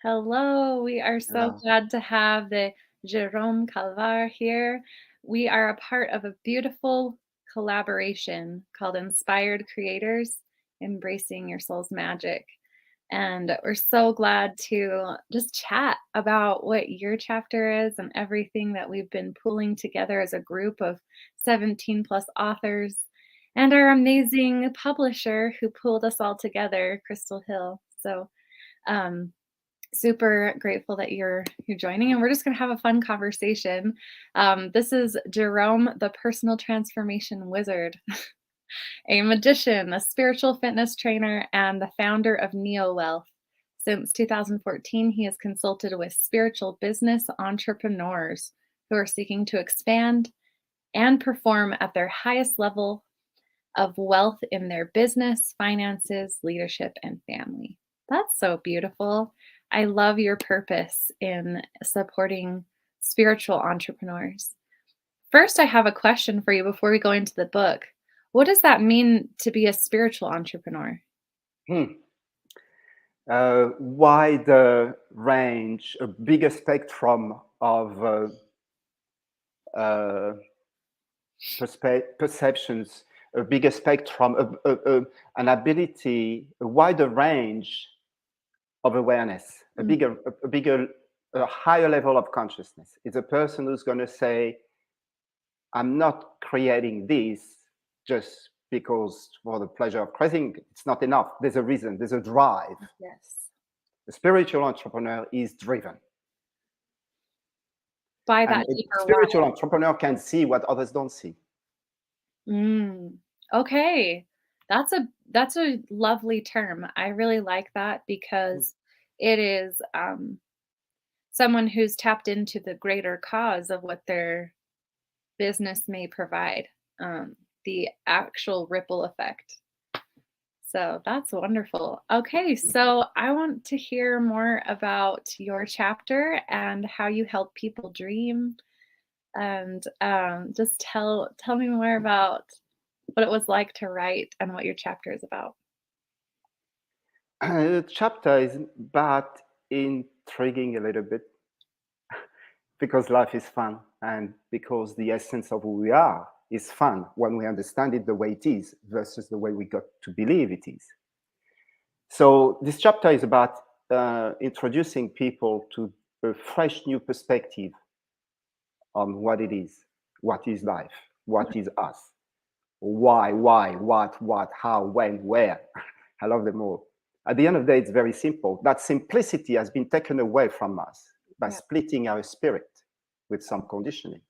Hello, we are so Hello. glad to have the Jerome Calvar here. We are a part of a beautiful collaboration called Inspired Creators, Embracing Your Soul's Magic. And we're so glad to just chat about what your chapter is and everything that we've been pulling together as a group of 17 plus authors and our amazing publisher who pulled us all together, Crystal Hill. Um, Super grateful that you're joining, and we're just going to have a fun conversation. This is Jerome, the personal transformation wizard, a magician, a spiritual fitness trainer, and the founder of Neowealth. Since 2014, he has consulted with spiritual business entrepreneurs who are seeking to expand and perform at their highest level of wealth in their business, finances, leadership, and family. That's so beautiful. I love your purpose in supporting spiritual entrepreneurs. First, I have a question for you before we go into the book. What does that mean to be a spiritual entrepreneur? Hmm. Wide range, a bigger spectrum of uh, perceptions, a bigger spectrum, an ability, a wider range of awareness, Mm, a higher level of consciousness. It's a person who's going to say, I'm not creating this just because for the pleasure of creating. It's not enough. There's a reason, there's a drive. yes. A spiritual entrepreneur is driven. By And that a deeper why. spiritual entrepreneur can see what others don't see. Mm, okay. That's a lovely term. I really like that because it is someone who's tapped into the greater cause of what their business may provide, the actual ripple effect. So that's wonderful. Okay, so I want to hear more about your chapter and how you help people dream, and just tell me more about what it was like to write and what your chapter is about. The chapter is about intriguing a little bit because life is fun and because the essence of who we are is fun when we understand it the way it is versus the way we got to believe it is. So this chapter is about introducing people to a fresh new perspective on what is life, what is us, why, what, how, when, where. I love them all. At the end of the day, it's very simple. That simplicity has been taken away from us by Yeah. splitting our spirit with some conditioning.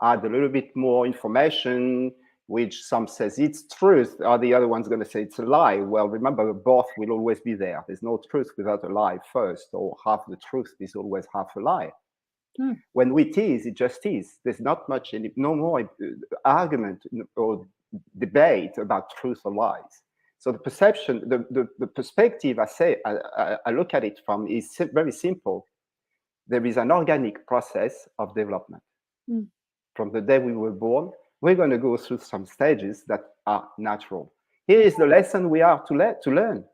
Add a little bit more information, which some says it's truth, or the other one's going to say it's a lie. Well, remember, both will always be there. There's no truth without a lie first, or half the truth is always half a lie. Hmm. When we tease, it just is. There's not much, no more argument or debate about truth or lies. So the perception, the perspective I look at it from is very simple. There is an organic process of development. Hmm. From the day we were born, we're going to go through some stages that are natural. Here is the lesson we are to learn.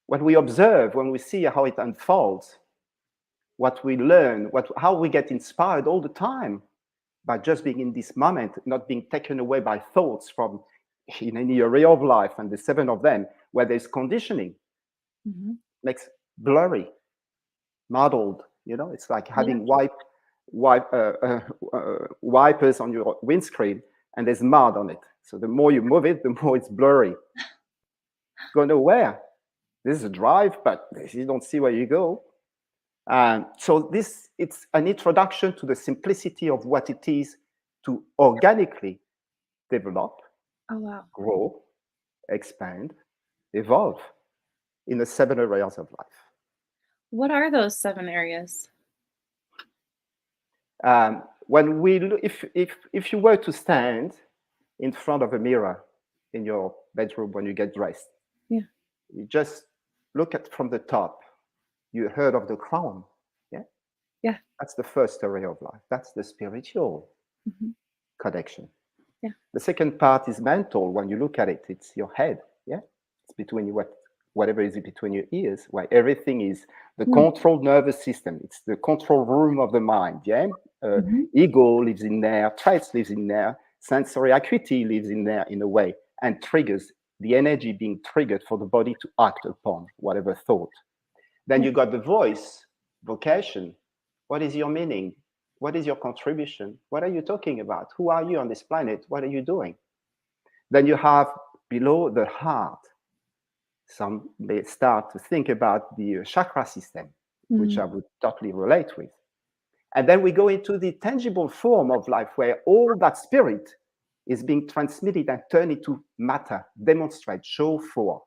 What we observe, when we see how it unfolds, what we learn, how we get inspired all the time by just being in this moment, not being taken away by thoughts from in any area of life, and the seven of them, where there's conditioning, Mhm. makes blurry, muddled. It's like Yeah. having wipers on your windscreen, and there's mud on it. So the more you move it, the more it's blurry. Go nowhere. This is a drive, but you don't see where you go. So it's an introduction to the simplicity of what it is to organically develop, Oh, wow. grow, expand, evolve in the seven areas of life. What are those 7 areas? When we look, if you were to stand in front of a mirror in your bedroom when you get dressed, Yeah. you just look at from the top. You heard of the crown, yeah? Yeah. That's the first area of life. That's the spiritual Mhm. connection. Yeah. The second part is mental. When you look at it, it's your head. Yeah, it's between whatever is between your ears, where everything is the Mm. control nervous system. It's the control room of the mind. Yeah, Mhm. ego lives in there, traits lives in there, sensory acuity lives in there in a way, and triggers the energy being triggered for the body to act upon whatever thought. Then you got the voice, vocation. What is your meaning? What is your contribution? What are you talking about? Who are you on this planet? What are you doing? Then you have below the heart. Some may start to think about the chakra system, which I would totally relate with. And then we go into the tangible form of life where all that spirit is being transmitted and turned into matter, demonstrate, show for.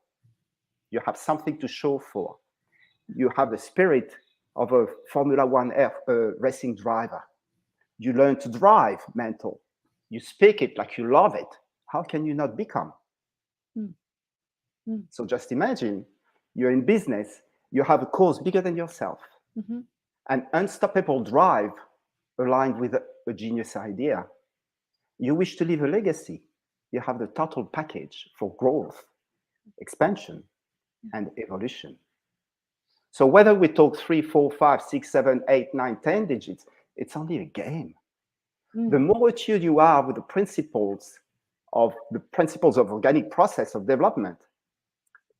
You have something to show for. You have the spirit of a Formula One racing driver. You learn to drive mental. You speak it like you love it. How can you not become? Mm. Mm. So just imagine you're in business, you have a cause bigger than yourself, an unstoppable drive aligned with a genius idea. You wish to leave a legacy. You have the total package for growth, expansion, and evolution. So whether we talk 3, 4, 5, 6, 7, 8, 9, 10 digits, it's only a game. The more attuned you are with the principles of organic process of development,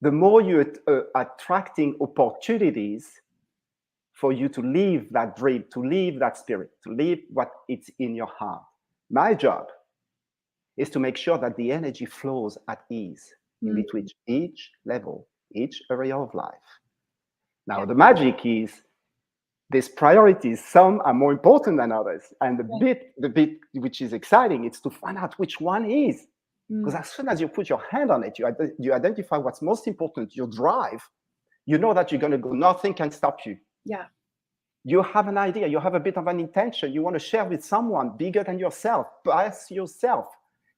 the more you're attracting opportunities for you to live that dream, to live that spirit, to live what it's in your heart. My job is to make sure that the energy flows at ease in between each level, each area of life. Now, the magic is these priorities, some are more important than others. And the bit which is exciting, is to find out which one is. Because as soon as you put your hand on it, you identify what's most important, your drive, you know that you're going to go, nothing can stop you. Yeah. You have an idea, you have a bit of an intention, you want to share with someone bigger than yourself, past yourself.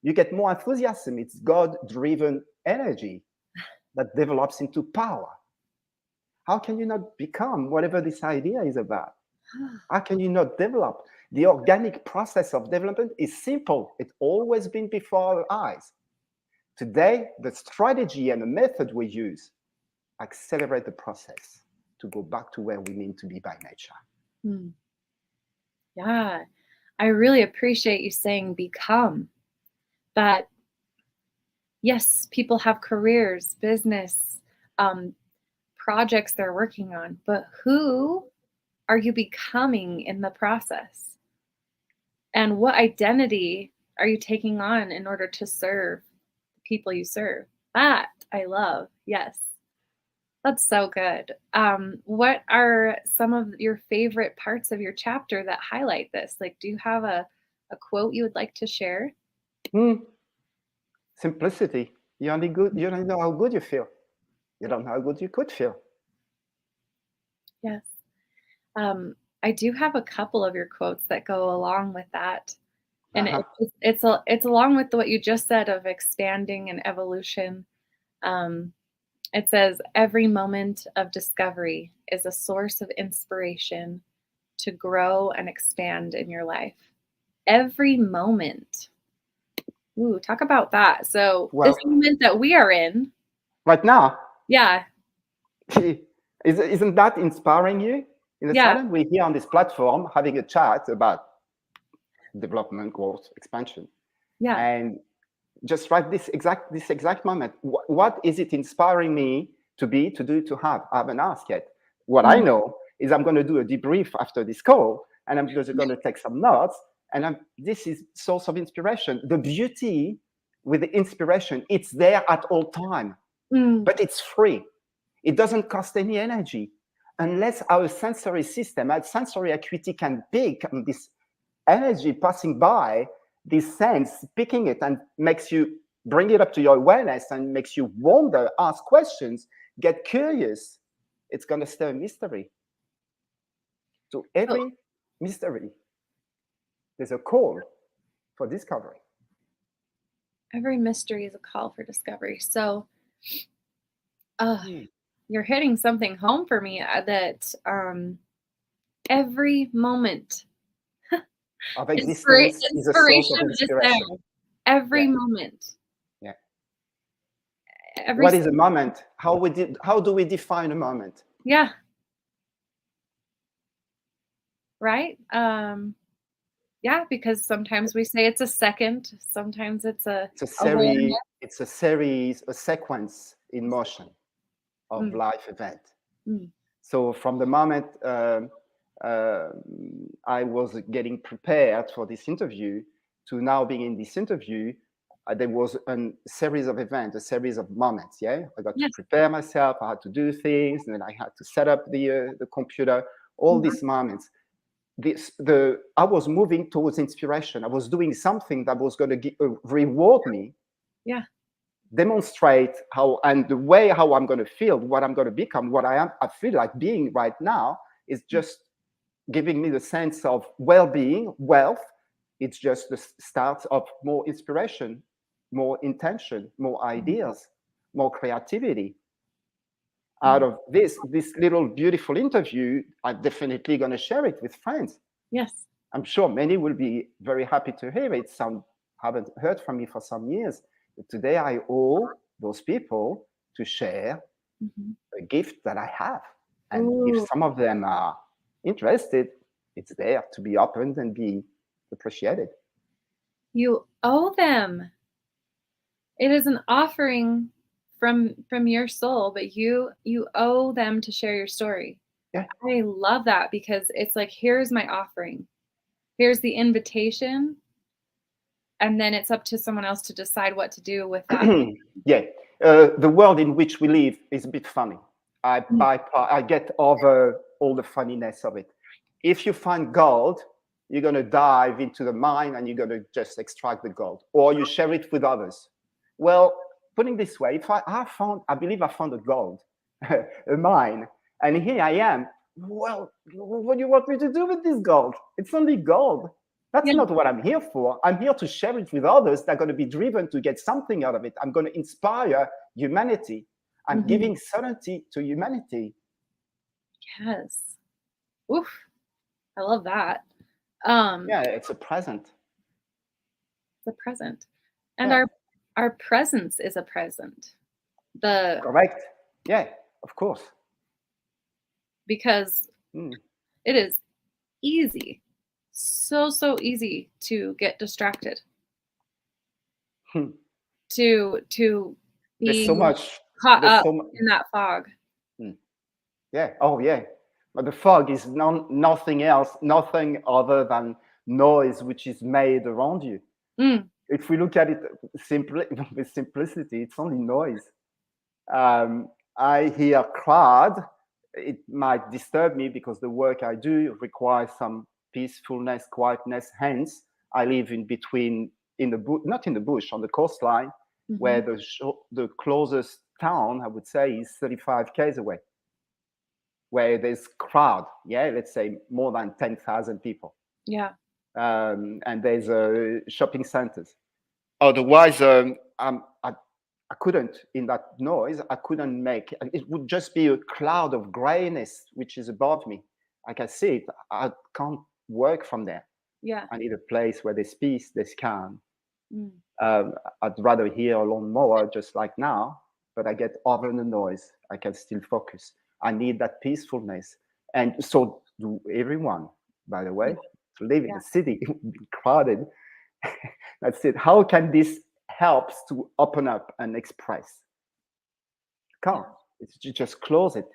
You get more enthusiasm. It's God-driven energy that develops into power. How can you not become whatever this idea is about? How can you not develop? The organic process of development is simple. It's always been before our eyes. Today, the strategy and the method we use accelerate the process to go back to where we mean to be by nature. Yeah. I really appreciate you saying become. That, yes, people have careers, business, projects they're working on, but who are you becoming in the process? And what identity are you taking on in order to serve the people you serve? That I love. Yes. That's so good. What are some of your favorite parts of your chapter that highlight this? Like, do you have a quote you would like to share? Simplicity. You only know how good you feel. You don't know how good you could feel. Yes. I do have a couple of your quotes that go along with that. And it's along with what you just said of expanding and evolution. It says, every moment of discovery is a source of inspiration to grow and expand in your life. Every moment. Ooh, talk about that. So this moment that we are in. Right now. Yeah. Isn't that inspiring you? In the Yeah. sudden, we're here on this platform having a chat about development, growth, expansion. Yeah. And just right this exact moment, what is it inspiring me to do, to have? I haven't asked yet. What I know is I'm going to do a debrief after this call, and I'm just going to take some notes. And this is source of inspiration. The beauty with the inspiration, it's there at all time, but it's free. It doesn't cost any energy unless our sensory system, our sensory acuity can pick this energy passing by, this sense, picking it and makes you bring it up to your awareness and makes you wonder, ask questions, get curious. It's going to stir a mystery. So every mystery, there's a call for discovery. Every mystery is a call for discovery. So you're hitting something home for me that every moment of existence is a source of inspiration. Every moment. Yeah. every What is a moment? How do we define a moment? yeah, right? Yeah, because sometimes we say it's a second, sometimes it's a It's a awareness. series, it's a series, a sequence in motion of Mm, life event. mm, So from the moment I was getting prepared for this interview to now being in this interview, there was a series of events, a series of moments. Yeah, I got to yes. prepare myself. I had to do things, and then I had to set up the computer. All Mhm. these moments. I was moving towards inspiration. I was doing something that was going to reward me, Yeah. demonstrate how, and the way how I'm going to feel, what I'm going to become, what I am. I feel like being right now is just giving me the sense of well-being, wealth. It's just the start of more inspiration, more intention, more Mhm. ideas, more creativity. Out Mhm. of this little beautiful interview, I'm definitely going to share it with friends. Yes. I'm sure many will be very happy to hear it. Some haven't heard from me for some years. But today, I owe those people to share Mhm. a gift that I have. And if Ooh, some of them are interested, it's there to be opened and be appreciated. you owe them. It is an offering from your soul, but you owe them to share your story. Yeah. I love that because it's like, here's my offering. Here's the invitation, and then it's up to someone else to decide what to do with that. Yeah. The world in which we live is a bit funny. Mm, I get over all the funniness of it. If you find gold, you're going to dive into the mine and you're going to just extract the gold, or you share it with others. Well, putting this way, if I believe I found a gold, a mine, and here I am. Well, what do you want me to do with this gold? It's only gold. That's yeah. not what I'm here for. I'm here to share it with others that are going to be driven to get something out of it. I'm going to inspire humanity. I'm Mhm. giving certainty to humanity. Yes. Oof. I love that. Um, Yeah, it's a present. the present. And Yeah, our presence is a present. The correct. Yeah, of course. Because Mm. it is easy. So easy to get distracted, Hmm. to There's so be much. caught There's up so much. in that fog. Yeah. Oh, yeah. But the fog is nothing else, nothing other than noise which is made around you. Mm, If we look at it simply with simplicity, it's only noise. I hear crowd. It might disturb me because the work I do requires some peacefulness, quietness. Hence, I live in between, in the not in the bush, on the coastline, where mhm. the closest town, I would say, is 35 k's away, where there's crowd. Yeah, let's say more than 10,000 people, Yeah. and there's shopping centers. Otherwise, I couldn't, in that noise, I couldn't make, it would just be a cloud of grayness which is above me. I can see it. I can't work from there. Yeah. I need a place where there's peace, there's calm. Mm, I'd rather hear a lawnmower just like now, but I get over the noise. I can still focus. I need that peacefulness. And so do everyone, by the way. To live in yeah. a city crowded, that's it. How can this helps to open up and express? Yeah. Can't. It's you just close it.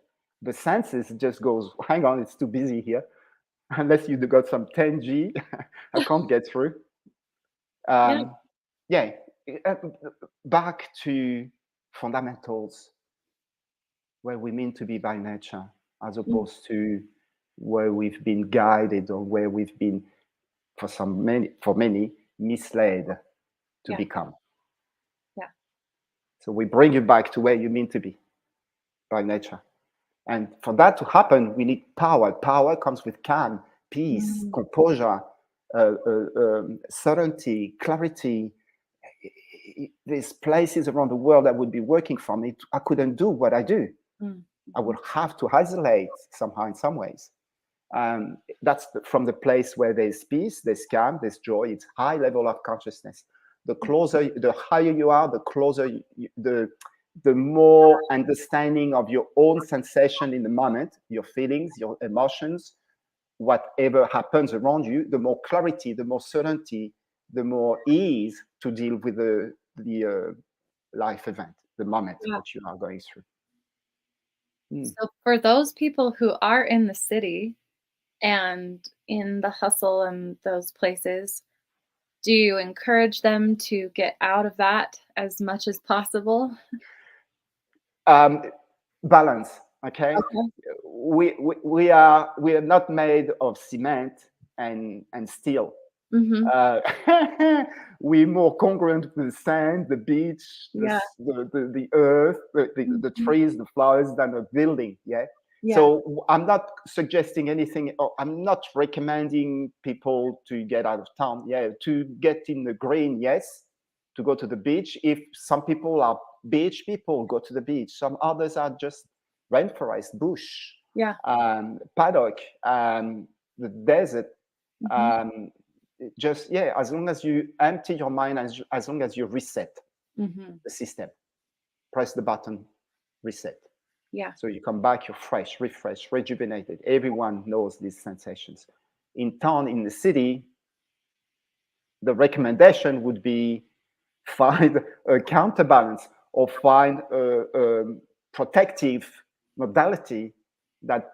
The senses just goes, hang on, it's too busy here. Unless you got some 10G, I can't get through. Yeah. Um, yeah, uh, back to fundamentals where we mean to be by nature, as Mm, opposed to where we've been guided or where we've been, for many, misled to yeah. become. Yeah. So we bring you back to where you mean to be by nature. And for that to happen, we need power. Power comes with calm, peace, Mm, composure, certainty, clarity. There's places around the world that would be working for me. I couldn't do what I do. mm, I would have to isolate somehow in some ways. That's from the place where there's peace, there's calm, there's joy. It's high level of consciousness. The higher you are, the closer the more understanding of your own sensation in the moment, your feelings, your emotions, whatever happens around you, the more clarity, the more certainty, the more ease to deal with the life event, the moment Yeah. that you are going through. Mm. So for those people who are in the city and in the hustle and those places, do you encourage them to get out of that as much as possible? Um, balance, okay? Okay. We are not made of cement and steel. Mhm. Uh, we're more congruent with the sand, the beach, Yeah. the earth, the Mhm. trees, the flowers than a building. Yeah. Yeah. So I'm not suggesting anything, or I'm not recommending people to get out of town. Yeah, to get in the green, yes, to go to the beach. If some people are beach people, go to the beach. Some others are just rainforest, bush, Yeah. paddock, the desert. Mhm. Um, just yeah, as long as you empty your mind, as long as you reset Mhm. the system, press the button, reset. Yeah. So you come back, you're fresh, refreshed, rejuvenated. Everyone knows these sensations. In town, in the city, the recommendation would be find a counterbalance or find a protective modality that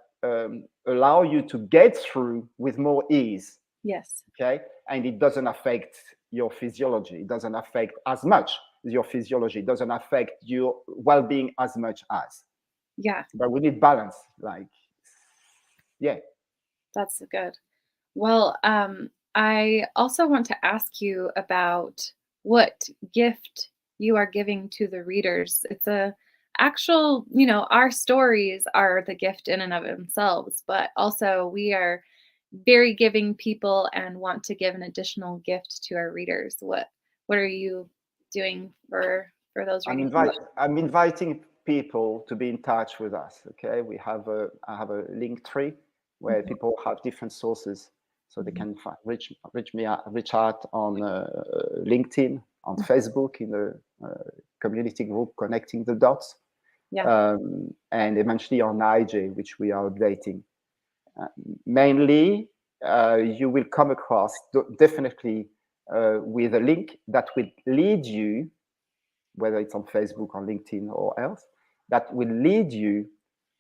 allow you to get through with more ease. Yes. Okay, and it doesn't affect your physiology. It doesn't affect as much your physiology. It doesn't affect your well-being as much as. Yeah. But we need balance. Like, yeah. That's good. Well, I also want to ask you about what gift you are giving to the readers. It's a actual, our stories are the gift in and of themselves, but also we are very giving people and want to give an additional gift to our readers. What are you doing for those readings? I'm inviting people to be in touch with us. Okay, I have a link tree where Mhm, people have different sources, so they mhm, can reach out on LinkedIn, on Facebook, in the community group Connecting the Dots, yeah. and eventually on IG, which we are updating. Uh, Mainly, you will come across definitely with a link that will lead you, whether it's on Facebook or LinkedIn or else, that will lead you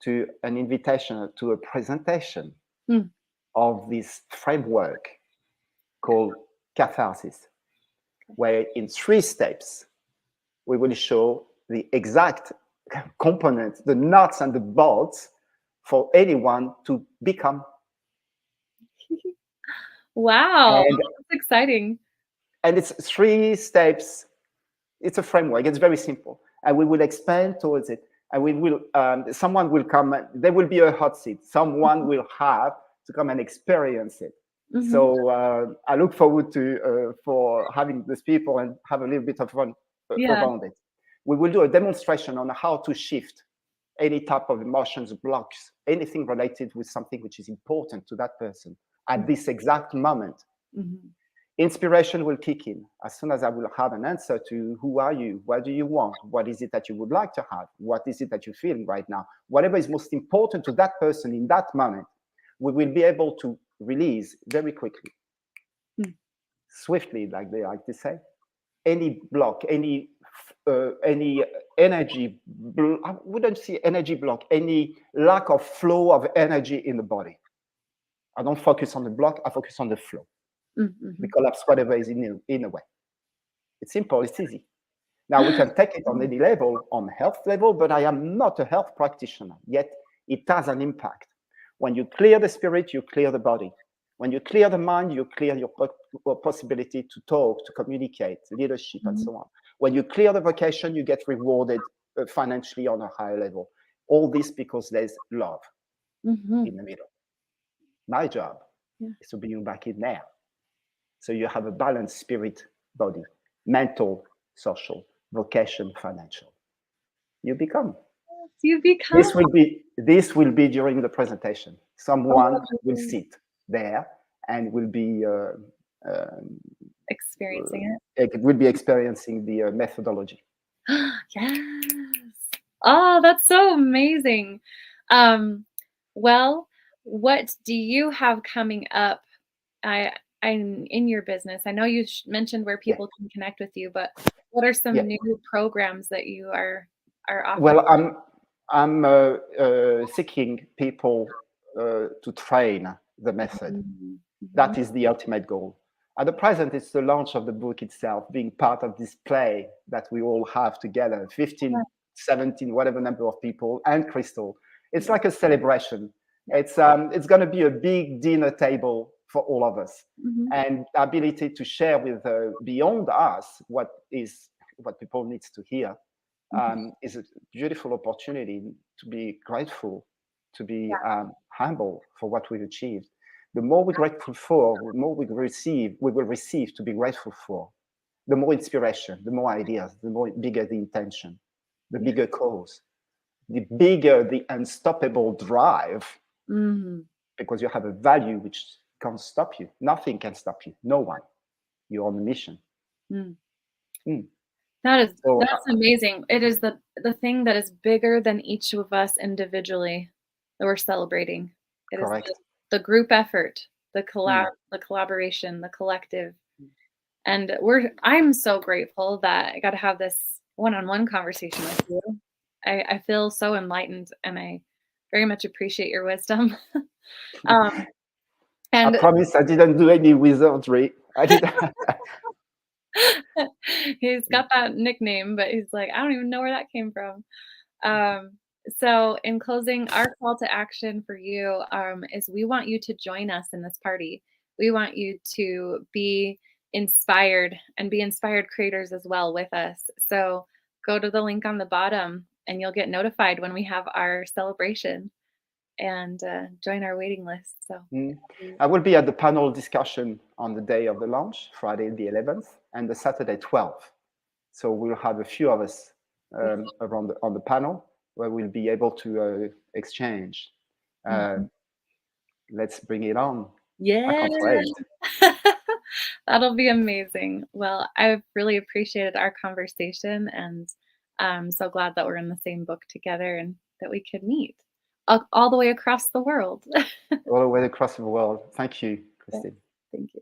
to an invitation to a presentation Mm, of this framework called catharsis, where in 3 steps we will show the exact components, the nuts and the bolts for anyone to become. wow, And that's exciting. it's 3 steps. It's a framework. It's very simple, and we will expand towards it. And we will. Someone will come. There will be a hot seat. Someone will have to come and experience it. Mhm. So I look forward to for having these people and have a little bit of fun Yeah. around it. We will do a demonstration on how to shift any type of emotions, blocks, anything related with something which is important to that person at this exact moment. Mhm. Inspiration will kick in as soon as I will have an answer to who are you, what do you want, what is it that you would like to have, what is it that you're feeling right now, whatever is most important to that person in that moment, we will be able to release very quickly, Mm. swiftly, like they like to say, any block, any energy. I wouldn't say energy block, any lack of flow of energy in the body. I don't focus on the block. I focus on the flow. Mm, We mhm. collapse whatever is in a way. It's simple, it's easy. Now we can take it on any level, on health level, but I am not a health practitioner, yet it has an impact. When you clear the spirit, you clear the body. When you clear the mind, you clear your possibility to talk, to communicate, leadership, and Mhm. so on. When you clear the vocation, you get rewarded financially on a higher level. All this because there's love in Mhm. the middle. My job Yeah. is to bring you back in there. So you have a balanced spirit, body, mental, social, vocation, financial. You become. You become This will be during the presentation. Someone will oh, sit there and experiencing will be experiencing the methodology. it. Yes. Oh, that's so amazing. Um, well, what do you have coming up? I in your business. I know you mentioned where Yeah, people can connect with you, but what are yeah. some new programs that you are offering? Well, I'm seeking people to train the method. Mhm, mhm. That is the ultimate goal. At the present, it's the launch of the book itself, being part of this play that we all have together, Yeah, 15, 17, whatever number of people, and Crystal. It's yeah, like a celebration. yeah. It's going to be a big dinner table for all of us. Mhm, And the ability to share with beyond us what people needs to hear mhm. is a beautiful opportunity to be grateful, to be Yeah, humble for what we've achieved. The more we're grateful for, the more we will receive to be grateful for. The more inspiration, the more ideas, the more bigger the intention, the yeah. bigger cause, the bigger the unstoppable drive, Mhm, because you have a value which can't stop you. Nothing can stop you. No one. You're on a mission. mm. Mm. So That's amazing. It is the thing that is bigger than each of us individually that we're celebrating. It is correct. the group effort, Mm. the collaboration, the collective. And I'm so grateful that I got to have this one-on-one conversation with you. I feel so enlightened and I very much appreciate your wisdom. Um, I and promise I didn't do any wizardry. I did. he's got that nickname, but he's like, I don't even know where that came from. Um, so in closing, our call to action for you is we want you to join us in this party. We want you to be inspired and be inspired creators as well with us. So go to the link on the bottom and you'll get notified when we have our celebration and join our waiting list. So Mm. I will be at the panel discussion on the day of the launch, Friday the 11th, and the Saturday 12th. So we'll have a few of us around on the panel where we'll be able to exchange. Uh, Mhm. let's bring it on. I Yeah. can't wait. That'll be amazing. Well, I've really appreciated our conversation, and I'm so glad that we're in the same book together and that we could meet all the way across the world. All the way across the world. Thank you, Yeah, Christine. thank you.